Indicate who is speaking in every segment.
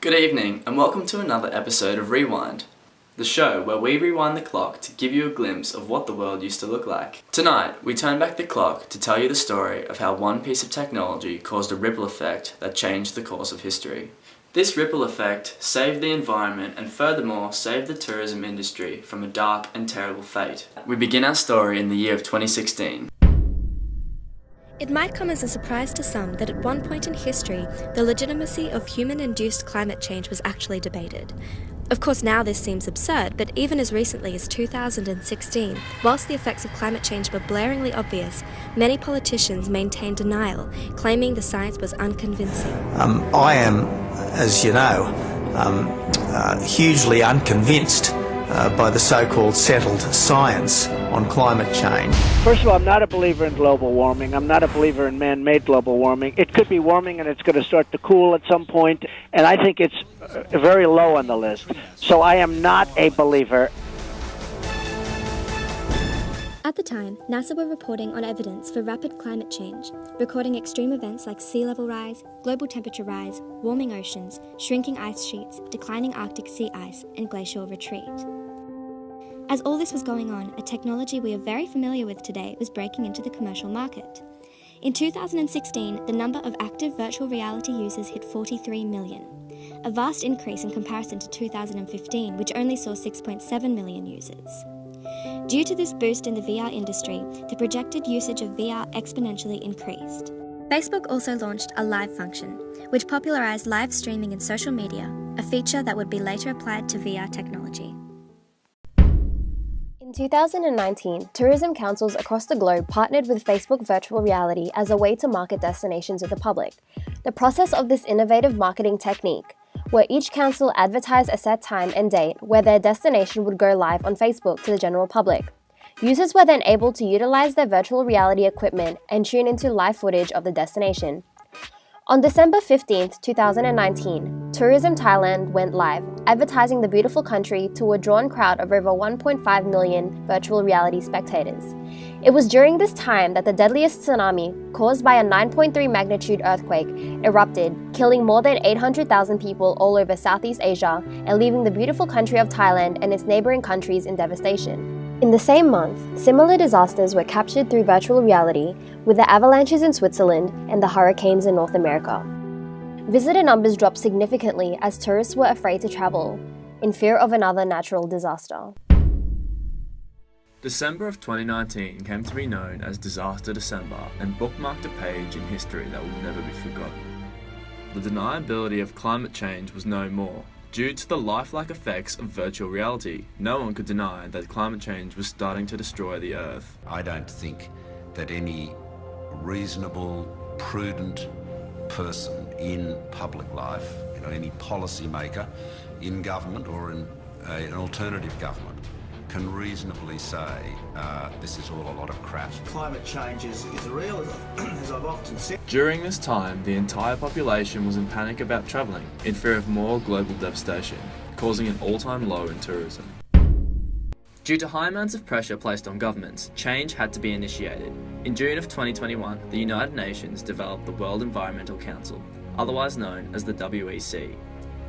Speaker 1: Good evening and welcome to another episode of Rewind, the show where we rewind the clock to give you a glimpse of what the world used to look like. Tonight, we turn back the clock to tell you the story of how one piece of technology caused a ripple effect that changed the course of history. This ripple effect saved the environment and furthermore saved the tourism industry from a dark and terrible fate. We begin our story in the year of 2016.
Speaker 2: It might come as a surprise to some that at one point in history, the legitimacy of human-induced climate change was actually debated. Of course, now this seems absurd, but even as recently as 2016, whilst the effects of climate change were blaringly obvious, many politicians maintained denial, claiming the science was unconvincing.
Speaker 3: I am, as you know, hugely unconvinced by the so-called settled science on climate change.
Speaker 4: First of all, I'm not a believer in global warming. I'm not a believer in man-made global warming. It could be warming and it's going to start to cool at some point, and I think it's very low on the list. So I am not a believer.
Speaker 2: At the time, NASA were reporting on evidence for rapid climate change, recording extreme events like sea level rise, global temperature rise, warming oceans, shrinking ice sheets, declining Arctic sea ice, and glacial retreat. As all this was going on, a technology we are very familiar with today was breaking into the commercial market. In 2016, the number of active virtual reality users hit 43 million, a vast increase in comparison to 2015, which only saw 6.7 million users. Due to this boost in the VR industry, the projected usage of VR exponentially increased. Facebook also launched a live function, which popularized live streaming in social media, a feature that would be later applied to VR technology.
Speaker 5: In 2019, tourism councils across the globe partnered with Facebook Virtual Reality as a way to market destinations to the public. The process of this innovative marketing technique, where each council advertised a set time and date where their destination would go live on Facebook to the general public. Users were then able to utilize their virtual reality equipment and tune into live footage of the destination. On December 15, 2019, Tourism Thailand went live, advertising the beautiful country to a drawn crowd of over 1.5 million virtual reality spectators. It was during this time that the deadliest tsunami, caused by a 9.3 magnitude earthquake, erupted, killing more than 800,000 people all over Southeast Asia and leaving the beautiful country of Thailand and its neighboring countries in devastation. In the same month, similar disasters were captured through virtual reality, with the avalanches in Switzerland and the hurricanes in North America. Visitor numbers dropped significantly as tourists were afraid to travel, in fear of another natural disaster.
Speaker 1: December of 2019 came to be known as Disaster December and bookmarked a page in history that will never be forgotten. The deniability of climate change was no more. Due to the lifelike effects of virtual reality, no one could deny that climate change was starting to destroy the Earth.
Speaker 6: I don't think that any reasonable, prudent person in public life, any policy maker in government or in an alternative government, can reasonably say this is all a lot of crap.
Speaker 7: Climate change is real, as I've often said.
Speaker 1: During this time, the entire population was in panic about travelling, in fear of more global devastation, causing an all-time low in tourism. Due to high amounts of pressure placed on governments, change had to be initiated. In June of 2021, the United Nations developed the World Environmental Council, otherwise known as the WEC,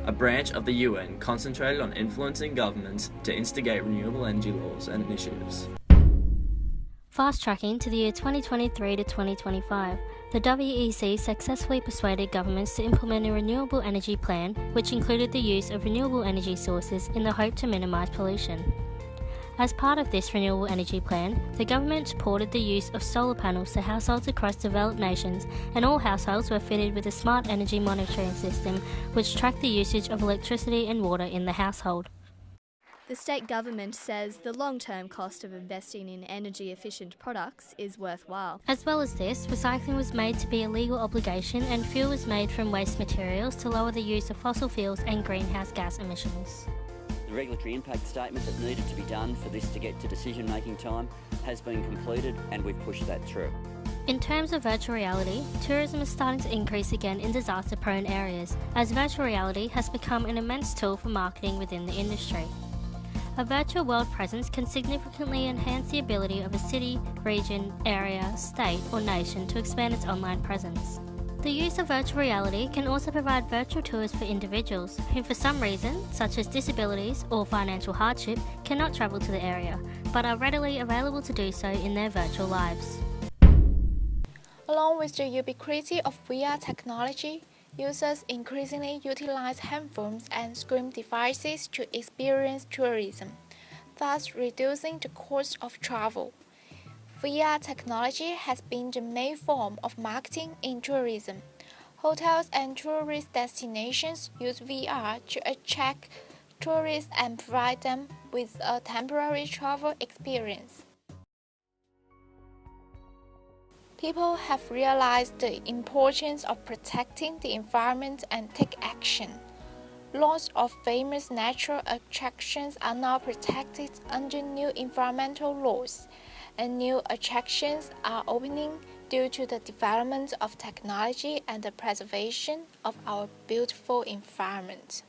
Speaker 1: a branch of the UN concentrated on influencing governments to instigate renewable energy laws and initiatives.
Speaker 8: Fast-tracking to the year 2023 to 2025, the WEC successfully persuaded governments to implement a renewable energy plan, which included the use of renewable energy sources in the hope to minimise pollution. As part of this renewable energy plan, the government supported the use of solar panels to households across developed nations, and all households were fitted with a smart energy monitoring system which tracked the usage of electricity and water in the household.
Speaker 9: The state government says the long-term cost of investing in energy-efficient products is worthwhile.
Speaker 8: As well as this, recycling was made to be a legal obligation and fuel was made from waste materials to lower the use of fossil fuels and greenhouse gas emissions.
Speaker 10: The regulatory impact statement that needed to be done for this to get to decision-making time has been completed and we've pushed that through.
Speaker 8: In terms of virtual reality, tourism is starting to increase again in disaster-prone areas, as virtual reality has become an immense tool for marketing within the industry. A virtual world presence can significantly enhance the ability of a city, region, area, state or nation to expand its online presence. The use of virtual reality can also provide virtual tours for individuals who for some reason, such as disabilities or financial hardship, cannot travel to the area, but are readily available to do so in their virtual lives.
Speaker 11: Along with the ubiquity of VR technology, users increasingly utilize handphones and screen devices to experience tourism, thus reducing the cost of travel. VR technology has been the main form of marketing in tourism. Hotels and tourist destinations use VR to attract tourists and provide them with a temporary travel experience. People have realized the importance of protecting the environment and take action. Lots of famous natural attractions are now protected under new environmental laws, and new attractions are opening due to the development of technology and the preservation of our beautiful environment.